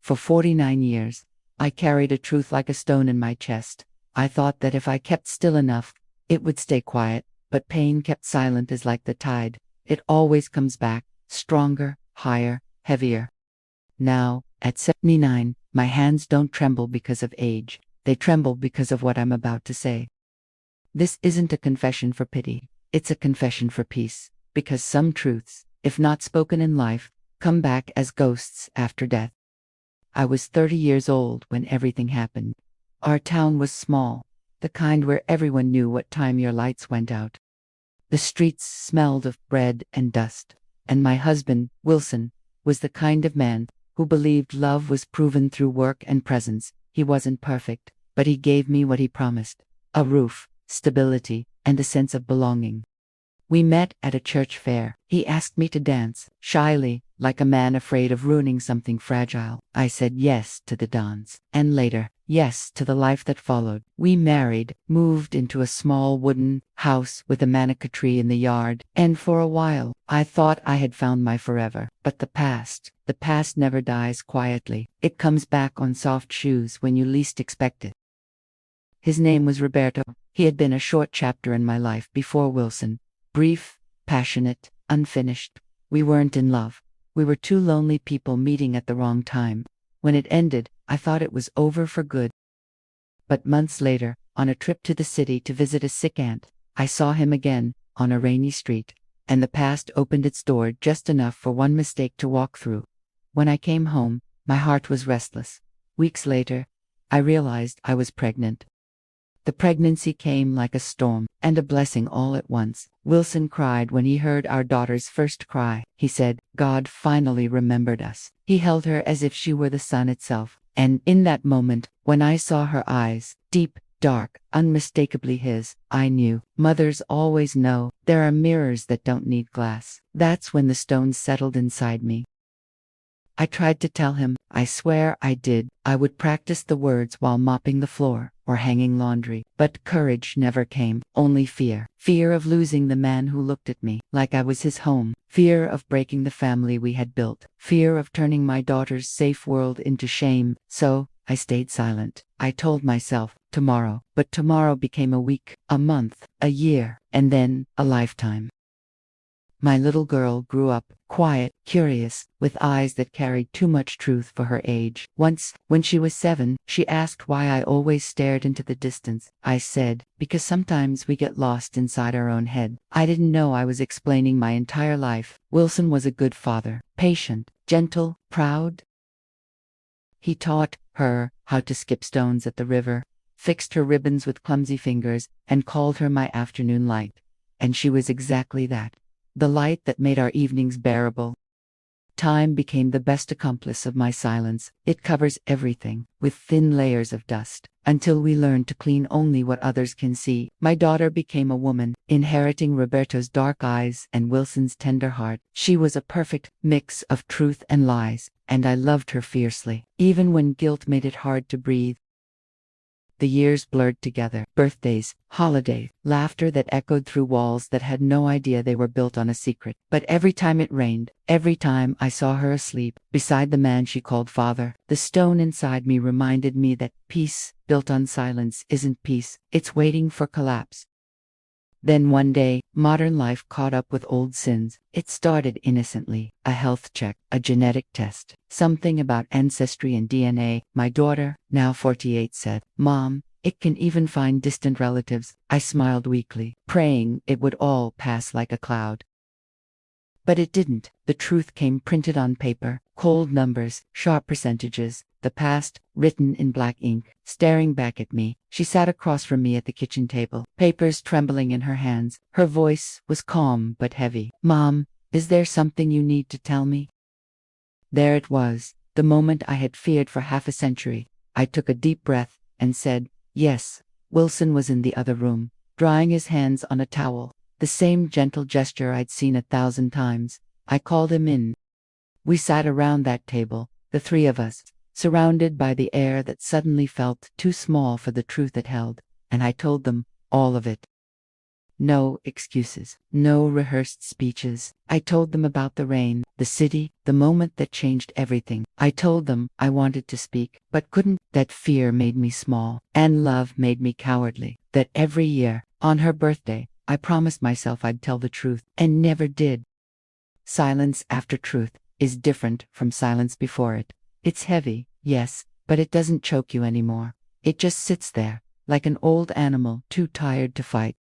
For 49 years, I carried a truth like a stone in my chest. I thought that if I kept still enough, it would stay quiet, but pain kept silent is like the tide. It always comes back, stronger, higher, heavier. Now, at 79, my hands don't tremble because of age. They tremble because of what I'm about to say. This isn't a confession for pity. It's a confession for peace. Because some truths, if not spoken in life, come back as ghosts after death. I was 30 years old when everything happened. Our town was small, the kind where everyone knew what time your lights went out. The streets smelled of bread and dust, and my husband, Wilson, was the kind of man who believed love was proven through work and presence. He wasn't perfect, but he gave me what he promised: a roof, stability, and a sense of belonging. We met at a church fair. He asked me to dance, shyly, like a man afraid of ruining something fragile. I said yes to the dance, and later, yes to the life that followed. We married, moved into a small wooden house with a manuka tree in the yard, and for a while, I thought I had found my forever. But the past never dies quietly. It comes back on soft shoes when you least expect it. His name was Roberto. He had been a short chapter in my life before Wilson. Brief, passionate, unfinished. We weren't in love. We were two lonely people meeting at the wrong time. When it ended, I thought it was over for good. But months later, on a trip to the city to visit a sick aunt, I saw him again, on a rainy street, and the past opened its door just enough for one mistake to walk through. When I came home, my heart was restless. Weeks later, I realized I was pregnant. The pregnancy came like a storm, and a blessing all at once. Wilson cried when he heard our daughter's first cry. He said, "God finally remembered us." He held her as if she were the sun itself. And in that moment, when I saw her eyes, deep, dark, unmistakably his, I knew. Mothers always know. There are mirrors that don't need glass. That's when the stones settled inside me. I tried to tell him, I swear I did. I would practice the words while mopping the floor or hanging laundry. But courage never came, only fear. Fear of losing the man who looked at me like I was his home. Fear of breaking the family we had built. Fear of turning my daughter's safe world into shame. So, I stayed silent. I told myself, tomorrow. But tomorrow became a week, a month, a year, and then a lifetime. My little girl grew up, quiet, curious, with eyes that carried too much truth for her age. Once, when she was 7, she asked why I always stared into the distance. I said, because sometimes we get lost inside our own head. I didn't know I was explaining my entire life. Wilson was a good father, patient, gentle, proud. He taught her how to skip stones at the river, fixed her ribbons with clumsy fingers, and called her my afternoon light. And she was exactly that. The light that made our evenings bearable. Time became the best accomplice of my silence. It covers everything, with thin layers of dust, until we learn to clean only what others can see. My daughter became a woman, inheriting Roberto's dark eyes and Wilson's tender heart. She was a perfect mix of truth and lies, and I loved her fiercely, even when guilt made it hard to breathe. The years blurred together. Birthdays, holidays, laughter that echoed through walls that had no idea they were built on a secret. But every time it rained, every time I saw her asleep, beside the man she called father, the stone inside me reminded me that peace, built on silence, isn't peace. It's waiting for collapse. Then one day, modern life caught up with old sins. It started innocently. A health check, a genetic test, something about ancestry and DNA. My daughter, now 48, said, "Mom, it can even find distant relatives." I smiled weakly, praying it would all pass like a cloud. But it didn't. The truth came printed on paper, cold numbers, sharp percentages, the past, written in black ink, staring back at me. She sat across from me at the kitchen table, papers trembling in her hands. Her voice was calm but heavy. "Mom, is there something you need to tell me?" There it was, the moment I had feared for half a century. I took a deep breath and said, "Yes." Wilson was in the other room, drying his hands on a towel. The same gentle gesture I'd seen 1,000 times. I called him in. We sat around that table, the three of us, surrounded by the air that suddenly felt too small for the truth it held, and I told them all of it. No excuses, no rehearsed speeches. I told them about the rain, the city, the moment that changed everything. I told them I wanted to speak, but couldn't. That fear made me small, and love made me cowardly. That every year, on her birthday, I promised myself I'd tell the truth, and never did. Silence after truth is different from silence before it. It's heavy, yes, but it doesn't choke you anymore. It just sits there, like an old animal too tired to fight.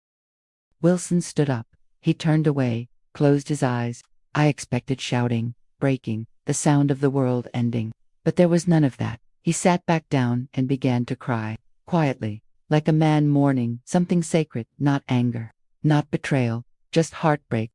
Wilson stood up. He turned away, closed his eyes. I expected shouting, breaking, the sound of the world ending. But there was none of that. He sat back down and began to cry, quietly, like a man mourning something sacred, not anger, not betrayal, just heartbreak.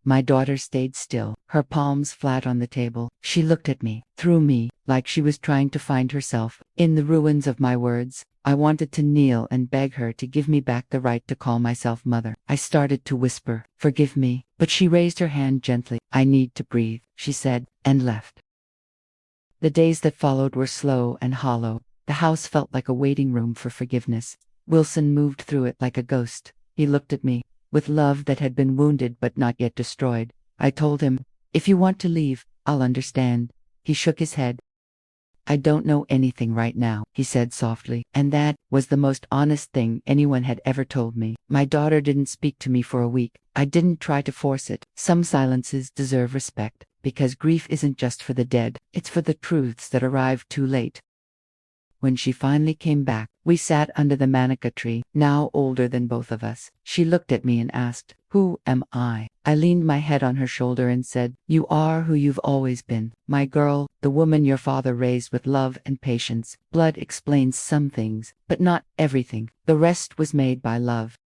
My daughter stayed still, her palms flat on the table. She looked at me, through me, like she was trying to find herself. In the ruins of my words, I wanted to kneel and beg her to give me back the right to call myself mother. I started to whisper, "Forgive me," but she raised her hand gently. "I need to breathe," she said, and left. The days that followed were slow and hollow. The house felt like a waiting room for forgiveness. Wilson moved through it like a ghost. He looked at me, with love that had been wounded but not yet destroyed. I told him, "If you want to leave, I'll understand." He shook his head. "I don't know anything right now," he said softly, and that was the most honest thing anyone had ever told me. My daughter didn't speak to me for a week. I didn't try to force it. Some silences deserve respect, because grief isn't just for the dead, it's for the truths that arrive too late. When she finally came back, we sat under the manuka tree, now older than both of us. She looked at me and asked, "Who am I?" I leaned my head on her shoulder and said, "You are who you've always been, my girl, the woman your father raised with love and patience. Blood explains some things, but not everything. The rest was made by love."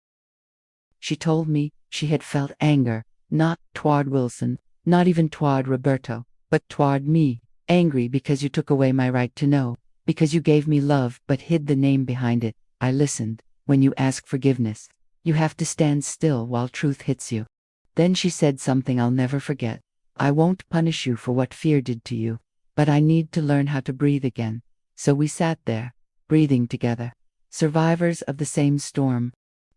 She told me she had felt anger, not toward Wilson, not even toward Roberto, but toward me. Angry because you took away my right to know. Because you gave me love but hid the name behind it. I listened. When you ask forgiveness, you have to stand still while truth hits you. Then she said something I'll never forget. "I won't punish you for what fear did to you, but I need to learn how to breathe again." So we sat there, breathing together, survivors of the same storm.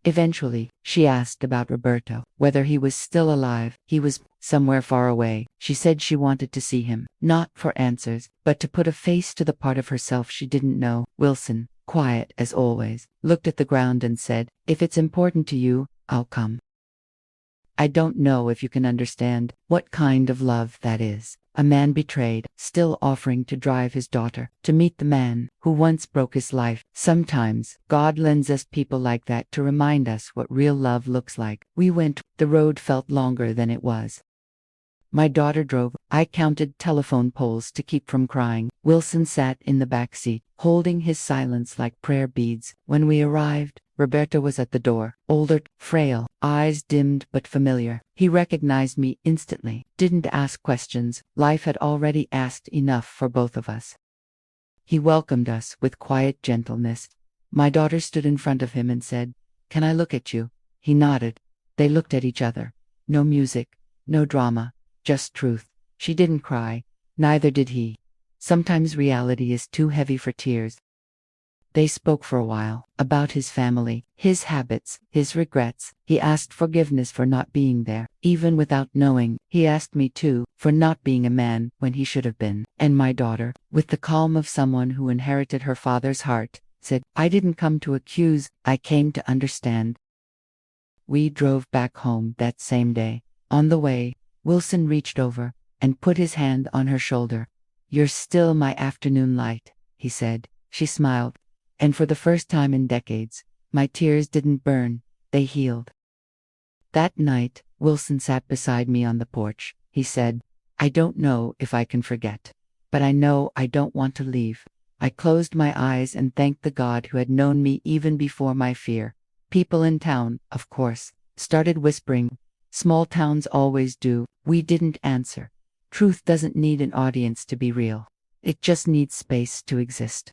Eventually, she asked about Roberto, whether he was still alive. He was somewhere far away. She said she wanted to see him, not for answers, but to put a face to the part of herself she didn't know. Wilson, quiet as always, looked at the ground and said, "If it's important to you, I'll come." I don't know if you can understand what kind of love that is. A man betrayed, still offering to drive his daughter to meet the man who once broke his life. Sometimes, God lends us people like that to remind us what real love looks like. We went. The road felt longer than it was. My daughter drove. I counted telephone poles to keep from crying. Wilson sat in the back seat, holding his silence like prayer beads. When we arrived, Roberto was at the door, older, frail, eyes dimmed but familiar. He recognized me instantly, didn't ask questions. Life had already asked enough for both of us. He welcomed us with quiet gentleness. My daughter stood in front of him and said, "Can I look at you?" He nodded. They looked at each other. No music, no drama, just truth. She didn't cry. Neither did he. Sometimes reality is too heavy for tears. They spoke for a while, about his family, his habits, his regrets. He asked forgiveness for not being there, even without knowing. He asked me too, for not being a man when he should have been. And my daughter, with the calm of someone who inherited her father's heart, said, "I didn't come to accuse, I came to understand." We drove back home that same day. On the way, Wilson reached over and put his hand on her shoulder. "You're still my afternoon light," he said. She smiled. And for the first time in decades, my tears didn't burn, they healed. That night, Wilson sat beside me on the porch. He said, "I don't know if I can forget, but I know I don't want to leave." I closed my eyes and thanked the God who had known me even before my fear. People in town, of course, started whispering. Small towns always do. We didn't answer. Truth doesn't need an audience to be real. It just needs space to exist.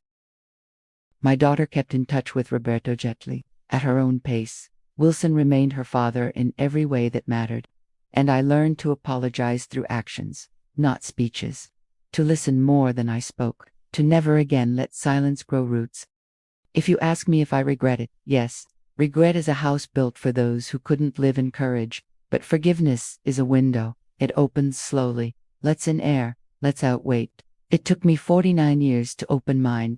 My daughter kept in touch with Roberto gently, at her own pace. Wilson remained her father in every way that mattered. And I learned to apologize through actions, not speeches. To listen more than I spoke. To never again let silence grow roots. If you ask me if I regret it, yes, Regret is a house built for those who couldn't live in courage, but forgiveness is a window. It opens slowly, lets in air, lets out weight. It took me 49 years to open mine.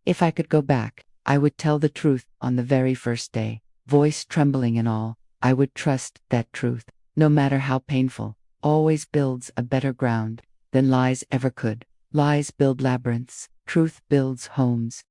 If I could go back, I would tell the truth on the very first day, voice trembling and all. I would trust that truth, no matter how painful, always builds a better ground than lies ever could. Lies build labyrinths, truth builds homes.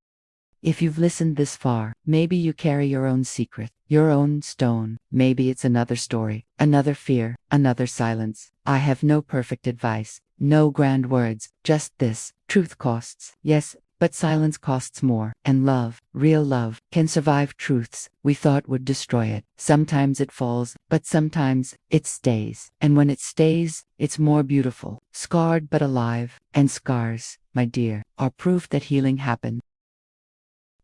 If you've listened this far, maybe you carry your own secret, your own stone. Maybe it's another story, another fear, another silence. I have no perfect advice, no grand words, just this. Truth costs, yes, but silence costs more. And love, real love, can survive truths we thought would destroy it. Sometimes it falls, but sometimes it stays. And when it stays, it's more beautiful, scarred but alive. And scars, my dear, are proof that healing happened.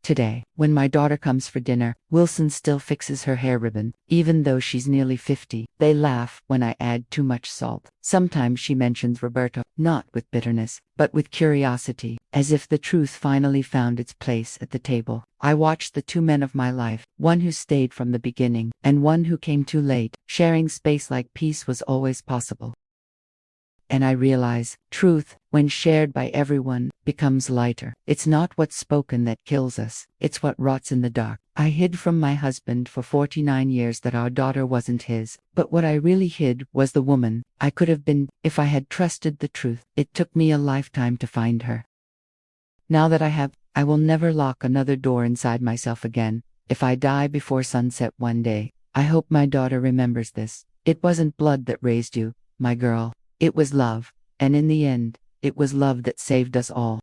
Today, when my daughter comes for dinner, Wilson still fixes her hair ribbon, even though she's nearly 50. They laugh when I add too much salt. Sometimes she mentions Roberto, not with bitterness, but with curiosity, as if the truth finally found its place at the table. I watched the two men of my life, one who stayed from the beginning, and one who came too late. Sharing space like peace was always possible. And I realize, truth, when shared by everyone, becomes lighter. It's not what's spoken that kills us, it's what rots in the dark. I hid from my husband for 49 years that our daughter wasn't his, but what I really hid was the woman I could have been if I had trusted the truth. It took me a lifetime to find her. Now that I have, I will never lock another door inside myself again. If I die before sunset one day, I hope my daughter remembers this. It wasn't blood that raised you, my girl. It was love, and in the end, it was love that saved us all.